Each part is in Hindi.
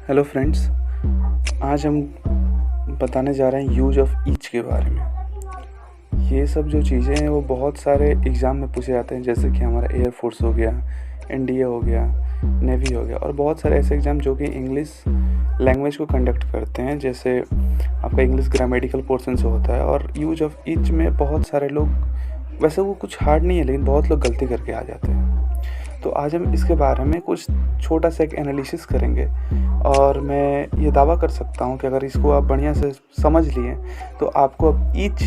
हेलो फ्रेंड्स, आज हम बताने जा रहे हैं यूज ऑफ ईच के बारे में। ये सब जो चीज़ें हैं वो बहुत सारे एग्ज़ाम में पूछे जाते हैं, जैसे कि हमारा एयरफोर्स हो गया, एनडीए हो गया, नेवी हो गया, और बहुत सारे ऐसे एग्ज़ाम जो कि इंग्लिश लैंग्वेज को कंडक्ट करते हैं, जैसे आपका इंग्लिश ग्रामेटिकल पोर्शन से होता है। और यूज ऑफ ईच में बहुत सारे लोग, वैसे वो कुछ हार्ड नहीं है, लेकिन बहुत लोग गलती करके आ जाते हैं। तो आज हम इसके बारे में कुछ छोटा सा एक एनालिसिस करेंगे, और मैं ये दावा कर सकता हूँ कि अगर इसको आप बढ़िया से समझ लिए तो आपको अब ईच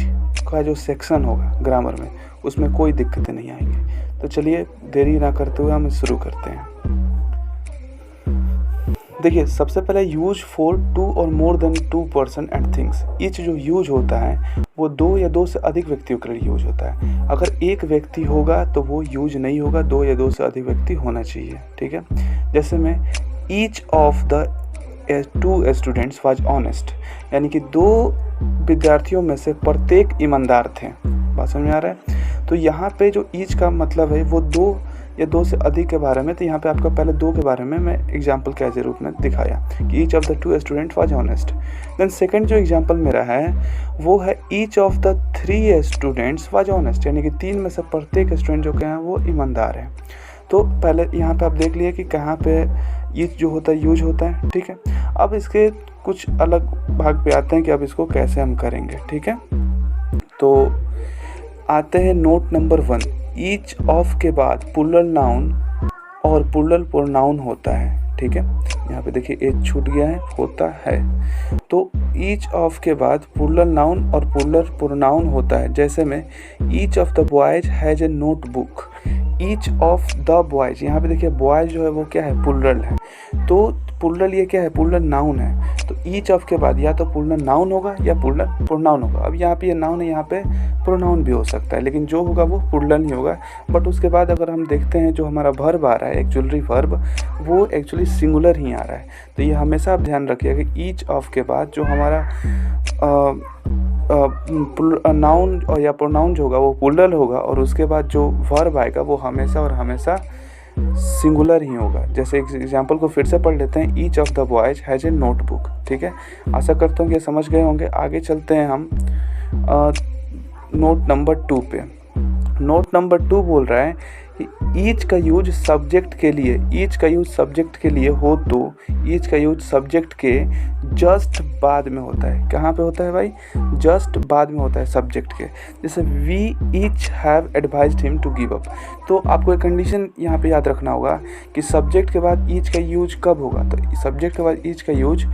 का जो सेक्शन होगा ग्रामर में, उसमें कोई दिक्कतें नहीं आएंगी। तो चलिए देरी ना करते हुए हम शुरू करते हैं। देखिए, सबसे पहले यूज फॉर टू और more than two person and things. Each जो यूज होता है वो दो या दो से अधिक व्यक्तियों के लिए यूज होता है। अगर एक व्यक्ति होगा तो वो यूज नहीं होगा, दो या दो से अधिक व्यक्ति होना चाहिए। ठीक है, जैसे में each of the to students was honest, यानी कि दो विद्यार्थियों में से प्रत्येक ईमानदार थे। बात समझ में आ रहा है? तो यहाँ पे जो ईच का मतलब है वो दो या दो से अधिक के बारे में। तो यहाँ पे आपका पहले दो के बारे में मैं एग्जाम्पल के रूप में दिखाया कि each of the two student was honest. Then second जो एग्जाम्पल मेरा है वो है each of the three students was honest, यानी कि तीन में से प्रत्येक स्टूडेंट जो क्या है वो ईमानदार है। तो पहले यहाँ पे आप देख लिए कि कहाँ पे ईच जो होता है यूज होता है। ठीक है, अब इसके कुछ अलग भाग पे आते हैं कि अब इसको कैसे हम करेंगे। ठीक है, तो आते हैं नोट नंबर 1। ईच ऑफ के बाद प्लूरल नाउन और प्लूरल प्रोनाउन होता है। ठीक है, यहाँ पे देखिए एच छूट गया है, होता है। तो ईच ऑफ के बाद प्लूरल नाउन और प्लूरल प्रोनाउन होता है, जैसे में each of the boys has a notebook. Each of the boys, यहाँ पे देखिए बॉयज जो है वो क्या है, प्लूरल है। तो प्लूरल ये क्या है, प्लूरल नाउन है। तो ईच ऑफ के बाद या तो प्लूरल नाउन होगा या प्लूरल प्रोनाउन होगा। अब यहाँ पे ये नाउन है, यहाँ पे प्रोनाउन भी हो सकता है, लेकिन जो होगा वो प्लूरल ही होगा। बट उसके बाद अगर हम देखते हैं जो हमारा वर्ब आ रहा है, एक्चुअली वर्ब, वो एक्चुअली सिंगुलर ही आ रहा है। तो ये हमेशा आप ध्यान रखिएगा कि ईच ऑफ के बाद जो हमारा नाउन या प्रोनाउन जो होगा वो प्लूरल होगा, और उसके बाद जो वर्ब आएगा वो हमेशा और हमेशा सिंगुलर ही होगा। जैसे एक एग्जांपल को फिर से पढ़ लेते हैं, each of the boys has a notebook. ठीक है, आशा करता हूँ कि समझ गए होंगे। आगे चलते हैं हम नोट नंबर 2 पे। नोट नंबर 2 बोल रहा है कि ईच का यूज सब्जेक्ट के लिए, ईच का यूज सब्जेक्ट के लिए हो तो ईच का यूज सब्जेक्ट के जस्ट बाद में होता है। कहाँ पे होता है भाई? जस्ट बाद में होता है सब्जेक्ट के। जैसे we each have advised him to give up. तो आपको एक कंडीशन यहाँ पे याद रखना होगा कि सब्जेक्ट के बाद ईच का यूज कब होगा। तो सब्जेक्ट के बाद ईच का यूज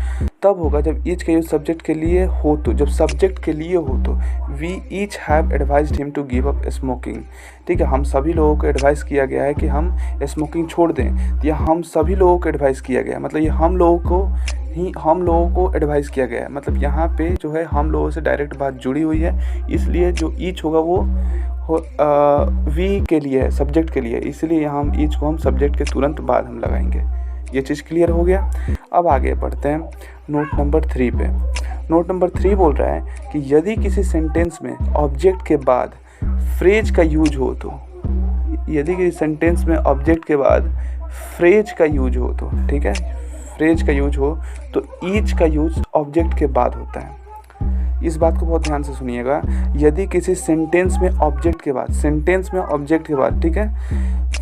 तब होगा जब ईच का यूज सब्जेक्ट के लिए हो तो, जब सब्जेक्ट के लिए हो तो। We each have advised him to give up smoking. ठीक है, हम सभी लोगों को एडवाइस किया गया है कि हम स्मोकिंग छोड़ दें। तो यह हम सभी लोगों को एडवाइस किया गया है, मतलब ये हम लोगों को एडवाइस किया गया है। मतलब यहाँ पे जो है हम लोगों से डायरेक्ट बात जुड़ी हुई है, इसलिए जो ईच होगा वो वी के लिए है, सब्जेक्ट के लिए। इसलिए यहाँ हम ईच को हम सब्जेक्ट के तुरंत बाद हम लगाएंगे। ये चीज़ क्लियर हो गया। अब आगे बढ़ते हैं नोट नंबर 3 पे। नोट नंबर 3 बोल रहा है कि यदि किसी सेंटेंस में ऑब्जेक्ट के बाद फ्रेज का यूज हो तो, यदि किसी सेंटेंस में ऑब्जेक्ट के बाद फ्रेज का यूज हो तो, ठीक है, फ्रेज का यूज हो तो ईच का यूज ऑब्जेक्ट के बाद होता है। इस बात को बहुत ध्यान से सुनिएगा। यदि किसी सेंटेंस में ऑब्जेक्ट के बाद, सेंटेंस में ऑब्जेक्ट के बाद, ठीक है,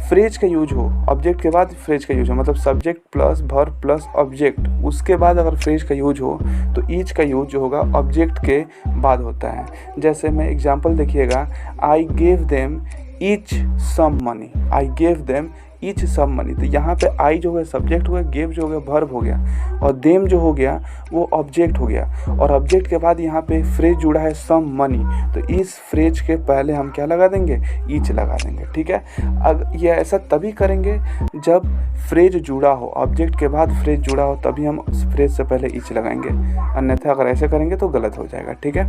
फ्रेज का यूज हो, ऑब्जेक्ट के बाद फ्रेज का यूज हो, मतलब subject plus verb plus object, उसके बाद अगर फ्रेज का यूज हो तो ईच का यूज जो होगा ऑब्जेक्ट के बाद होता है। जैसे मैं एग्जांपल देखिएगा, I gave them each some money. I gave them each some money. तो यहाँ पे आई जो है सब्जेक्ट हो गया, गेव जो हो गया वर्ब हो गया, और देम जो हो गया वो ऑब्जेक्ट हो गया, और ऑब्जेक्ट के बाद यहाँ पे फ्रेज जुड़ा है सम मनी। तो इस फ्रेज के पहले हम क्या लगा देंगे? ईच लगा देंगे। ठीक है, अब ये ऐसा तभी करेंगे जब फ्रेज जुड़ा हो, ऑब्जेक्ट के बाद फ्रेज जुड़ा हो, तभी हम फ्रेज से पहले ईच लगाएंगे। अन्यथा अगर ऐसे करेंगे तो गलत हो जाएगा। ठीक है,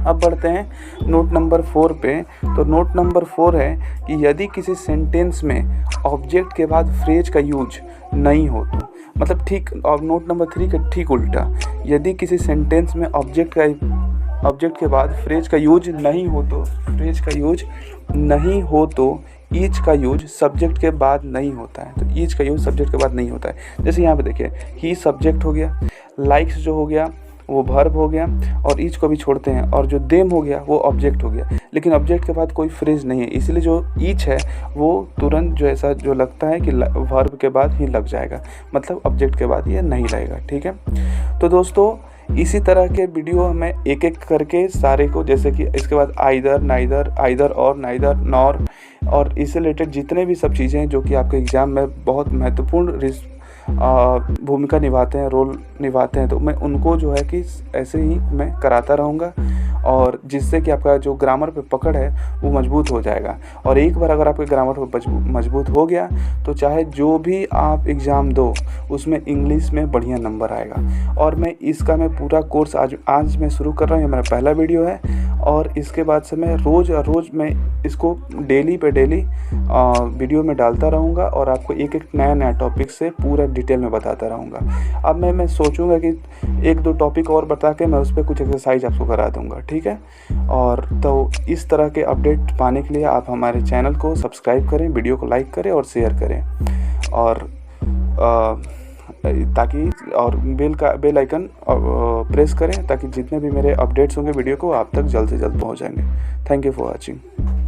अब बढ़ते हैं नोट नंबर 4 पे। तो नोट नंबर 4 है कि यदि किसी सेंटेंस में ऑब्जेक्ट के बाद फ्रेज का यूज नहीं हो तो, मतलब ठीक, और नोट नंबर 3 का ठीक उल्टा, यदि किसी सेंटेंस में ऑब्जेक्ट के बाद फ्रेज का यूज नहीं हो तो, फ्रेज का यूज नहीं हो तो ईच का यूज सब्जेक्ट के बाद नहीं होता है। तो ईच का यूज सब्जेक्ट के बाद नहीं होता है। जैसे यहाँ पे देखिए, ही सब्जेक्ट हो गया, लाइक्स जो हो गया वो वर्ब हो गया, और ईच को भी छोड़ते हैं, और जो देम हो गया वो ऑब्जेक्ट हो गया। लेकिन ऑब्जेक्ट के बाद कोई फ्रेज नहीं है, इसीलिए जो ईच है वो तुरंत जो ऐसा जो लगता है कि वर्ब के बाद ही लग जाएगा, मतलब ऑब्जेक्ट के बाद ये नहीं लगेगा। ठीक है, तो दोस्तों इसी तरह के वीडियो मैं एक एक करके सारे को, जैसे कि इसके बाद आइदर, नाइदर, आइदर और, नाइदर, नॉर, और इससे रिलेटेड जितने भी सब चीज़ें हैं जो कि आपके एग्ज़ाम में बहुत महत्वपूर्ण भूमिका निभाते हैं, रोल निभाते हैं, तो मैं उनको जो है कि ऐसे ही मैं कराता रहूँगा, और जिससे कि आपका जो ग्रामर पे पकड़ है वो मजबूत हो जाएगा। और एक बार अगर आपके ग्रामर पे मजबूत हो गया तो चाहे जो भी आप एग्ज़ाम दो उसमें इंग्लिश में बढ़िया नंबर आएगा। और मैं इसका पूरा कोर्स आज मैं शुरू कर रहा हूँ, ये मेरा पहला वीडियो है, और इसके बाद से मैं रोज़ मैं इसको डेली पे डेली वीडियो में डालता रहूँगा, और आपको एक एक नया टॉपिक से पूरा डिटेल में बताता रहूँगा। अब मैं सोचूंगा कि एक दो टॉपिक और बता के मैं उस पर कुछ एक्सरसाइज आपको करा दूँगा। ठीक है, और तो इस तरह के अपडेट पाने के लिए आप हमारे चैनल को सब्सक्राइब करें, वीडियो को लाइक करें और शेयर करें, और ताकि और बेल आइकन प्रेस करें, ताकि जितने भी मेरे अपडेट्स होंगे वीडियो को आप तक जल्द से जल्द पहुंच जाएंगे। Thank you for watching.